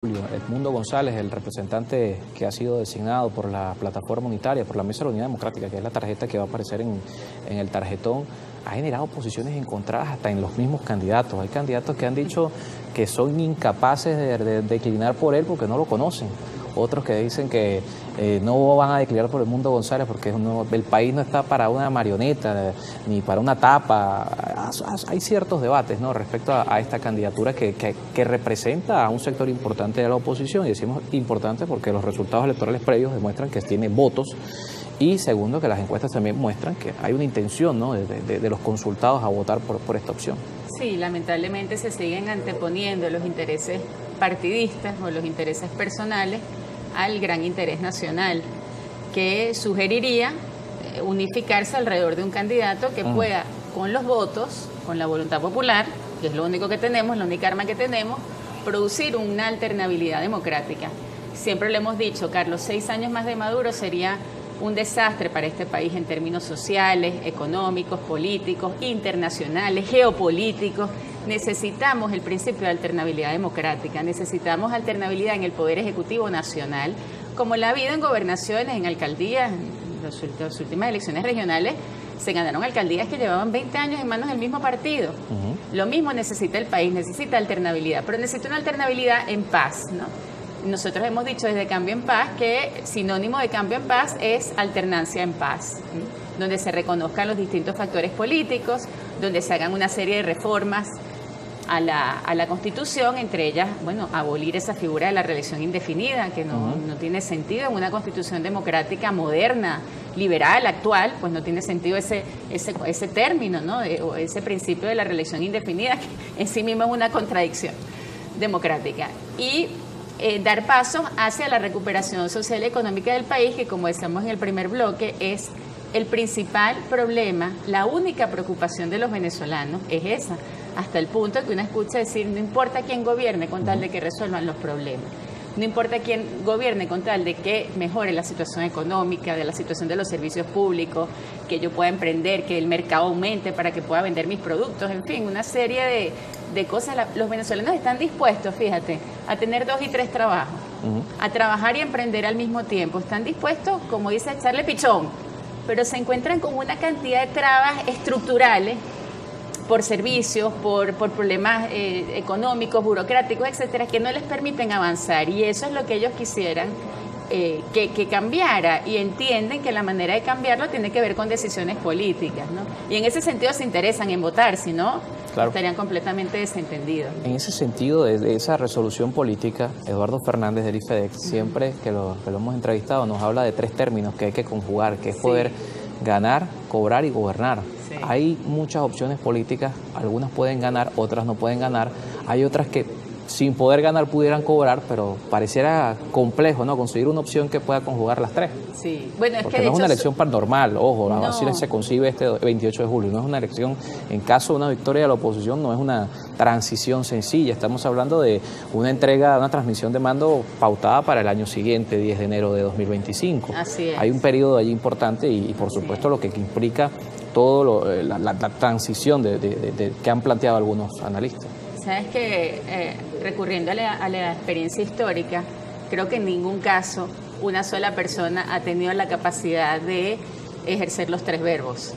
Edmundo González, el representante que ha sido designado por la plataforma unitaria, por la Mesa de la Unidad Democrática, que es la tarjeta que va a aparecer en el tarjetón, ha generado posiciones encontradas hasta en los mismos candidatos. Hay candidatos que han dicho que son incapaces de declinar por él porque no lo conocen. Otros que dicen que no van a declinar por Edmundo González porque el país no está para una marioneta ni para una tapa. Hay ciertos debates, ¿no?, respecto a esta candidatura que representa a un sector importante de la oposición, y decimos importante porque los resultados electorales previos demuestran que tiene votos, y segundo, que las encuestas también muestran que hay una intención, ¿no?, de los consultados a votar por esta opción. Sí, lamentablemente se siguen anteponiendo los intereses partidistas o los intereses personales al gran interés nacional, que sugeriría unificarse alrededor de un candidato que pueda, con los votos, con la voluntad popular, que es lo único que tenemos, la única arma que tenemos, producir una alternabilidad democrática. Siempre lo hemos dicho, Carlos, 6 años más de Maduro sería un desastre para este país en términos sociales, económicos, políticos, internacionales, geopolíticos. Necesitamos el principio de alternabilidad democrática, necesitamos alternabilidad en el Poder Ejecutivo Nacional, como la ha habido en gobernaciones, en alcaldías. En las últimas elecciones regionales se ganaron alcaldías que llevaban 20 años en manos del mismo partido. Lo mismo necesita el país, necesita alternabilidad, pero necesita una alternabilidad en paz, ¿no? Nosotros hemos dicho desde Cambio en Paz que sinónimo de cambio en paz es alternancia en paz, donde se reconozcan los distintos factores políticos, donde se hagan una serie de reformas a la Constitución, entre ellas, bueno, abolir esa figura de la reelección indefinida, que no tiene sentido en una Constitución democrática moderna, liberal, actual, pues no tiene sentido ese término, ¿no?, o ese principio de la reelección indefinida, que en sí mismo es una contradicción democrática. Y dar pasos hacia la recuperación social y económica del país, que, como decíamos en el primer bloque, es el principal problema, la única preocupación de los venezolanos es esa, hasta el punto que uno escucha decir, no importa quién gobierne con tal de que resuelvan los problemas, no importa quién gobierne con tal de que mejore la situación económica, de la situación de los servicios públicos, que yo pueda emprender, que el mercado aumente para que pueda vender mis productos, en fin, una serie de cosas. Los venezolanos están dispuestos, fíjate, a tener 2 y 3 trabajos, a trabajar y emprender al mismo tiempo. Están dispuestos, como dice, a echarle pichón, pero se encuentran con una cantidad de trabas estructurales por servicios, por problemas económicos, burocráticos, etcétera, que no les permiten avanzar, y eso es lo que ellos quisieran que cambiara, y entienden que la manera de cambiarlo tiene que ver con decisiones políticas, ¿no? Y en ese sentido se interesan en votar, si no, claro, estarían completamente desentendidos. En ese sentido, de esa resolución política, Eduardo Fernández del IFEDEX, siempre que lo hemos entrevistado, nos habla de 3 términos que hay que conjugar, que es poder ganar, cobrar y gobernar. Sí. Hay muchas opciones políticas, algunas pueden ganar, otras no pueden ganar, hay otras que sin poder ganar pudieran cobrar, pero pareciera complejo, ¿no?, conseguir una opción que pueda conjugar las 3. Sí, bueno, es porque que no es una elección normal, ojo, no. Así se concibe este 28 de julio, no es una elección, en caso de una victoria de la oposición, no es una transición sencilla, estamos hablando de una entrega, una transmisión de mando pautada para el año siguiente, 10 de enero de 2025. Así es. Hay un periodo allí importante y por supuesto lo que implica todo la transición que han planteado algunos analistas. Sabes que recurriendo a la experiencia histórica, creo que en ningún caso una sola persona ha tenido la capacidad de ejercer los 3 verbos.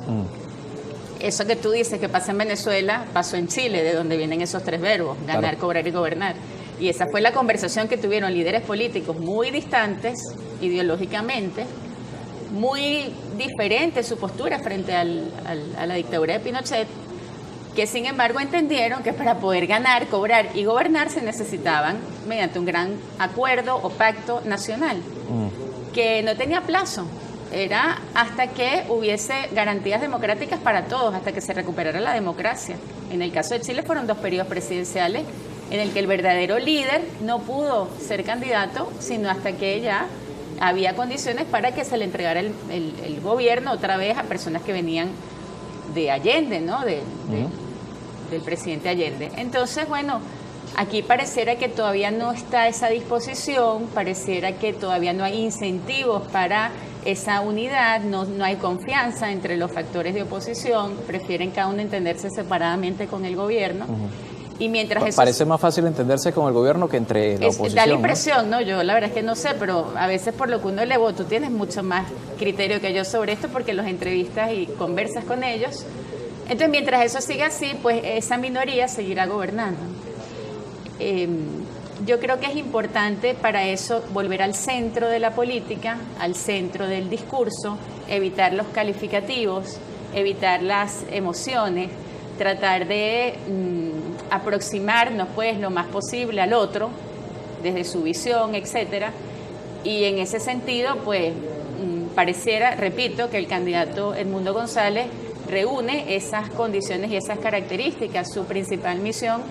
Eso que tú dices que pasa en Venezuela, pasó en Chile, de donde vienen esos 3 verbos, ganar, claro, cobrar y gobernar. Y esa fue la conversación que tuvieron líderes políticos muy distantes ideológicamente, muy diferente su postura frente a la dictadura de Pinochet, que sin embargo entendieron que para poder ganar, cobrar y gobernar se necesitaban mediante un gran acuerdo o pacto nacional, que no tenía plazo, era hasta que hubiese garantías democráticas para todos, hasta que se recuperara la democracia. En el caso de Chile fueron 2 periodos presidenciales en el que el verdadero líder no pudo ser candidato, sino hasta que ya había condiciones para que se le entregara el gobierno otra vez a personas que venían de Allende, ¿no?, del presidente Allende. Entonces, bueno, aquí pareciera que todavía no está esa disposición, pareciera que todavía no hay incentivos para esa unidad, no hay confianza entre los factores de oposición, prefieren cada uno entenderse separadamente con el gobierno. Y mientras eso... Parece más fácil entenderse con el gobierno que entre la oposición. Da la impresión, ¿no? Yo la verdad es que no sé, pero a veces por lo que uno le vota, tú tienes mucho más criterio que yo sobre esto porque los entrevistas y conversas con ellos. Entonces, mientras eso siga así, pues esa minoría seguirá gobernando. Yo creo que es importante para eso volver al centro de la política, al centro del discurso, evitar los calificativos, evitar las emociones, tratar de aproximarnos pues lo más posible al otro desde su visión, etcétera. Y en ese sentido, pues pareciera, repito, que el candidato Edmundo González reúne esas condiciones y esas características. Su principal misión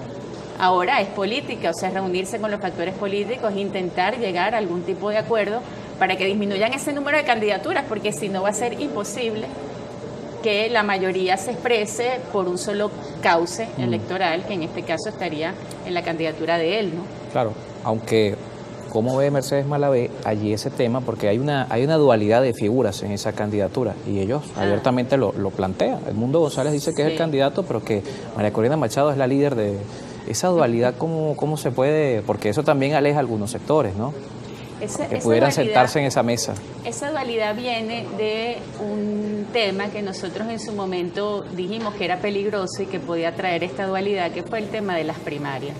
ahora es política, o sea, reunirse con los factores políticos, intentar llegar a algún tipo de acuerdo para que disminuyan ese número de candidaturas, porque si no va a ser imposible que la mayoría se exprese por un solo cauce electoral, que en este caso estaría en la candidatura de él, ¿no? Claro, aunque, ¿cómo ve Mercedes Malavé allí ese tema? Porque hay una dualidad de figuras en esa candidatura y ellos abiertamente lo plantean. Edmundo González dice que es el candidato, pero que María Corina Machado es la líder de esa dualidad. ¿Cómo se puede? Porque eso también aleja a algunos sectores, ¿no? Que pudieran sentarse en esa mesa. Esa dualidad viene de un tema que nosotros en su momento dijimos que era peligroso y que podía traer esta dualidad, que fue el tema de las primarias.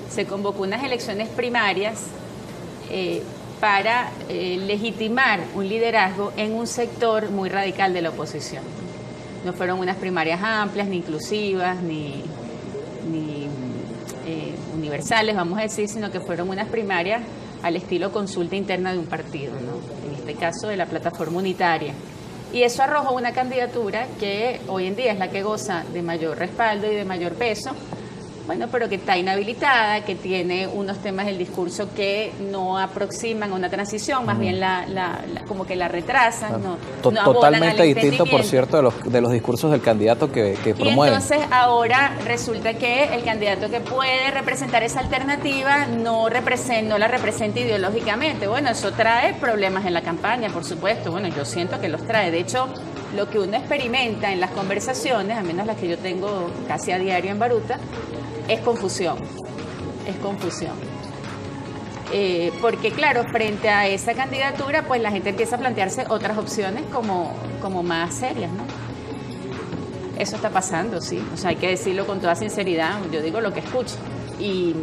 Se convocó unas elecciones primarias para legitimar un liderazgo en un sector muy radical de la oposición. No fueron unas primarias amplias, ni inclusivas, ni universales, vamos a decir, sino que fueron unas primarias al estilo consulta interna de un partido, ¿no? En este caso de la plataforma unitaria. Y eso arrojó una candidatura que hoy en día es la que goza de mayor respaldo y de mayor peso, bueno, pero que está inhabilitada, que tiene unos temas del discurso que no aproximan a una transición, más bien como que la retrasan. No totalmente distinto, por cierto, de los discursos del candidato que promueve. Y entonces ahora resulta que el candidato que puede representar esa alternativa no la representa ideológicamente. Bueno, eso trae problemas en la campaña, por supuesto. Bueno, yo siento que los trae. De hecho, lo que uno experimenta en las conversaciones, al menos las que yo tengo casi a diario en Baruta, es confusión, porque claro, frente a esa candidatura, pues la gente empieza a plantearse otras opciones como más serias, ¿no? Eso está pasando, sí, o sea, hay que decirlo con toda sinceridad, yo digo lo que escucho, y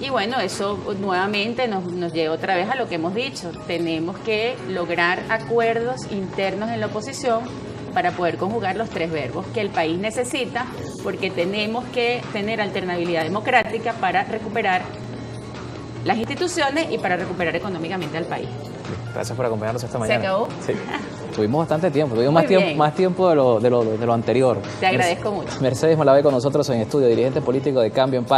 bueno, eso nuevamente nos lleva otra vez a lo que hemos dicho, tenemos que lograr acuerdos internos en la oposición para poder conjugar los tres verbos que el país necesita, porque tenemos que tener alternabilidad democrática para recuperar las instituciones y para recuperar económicamente al país. Gracias por acompañarnos esta mañana. ¿Se acabó? Sí. Tuvimos bastante tiempo, más tiempo de lo anterior. Te agradezco mucho. Mercedes Malavé con nosotros en estudio, dirigente político de Cambio en Paz.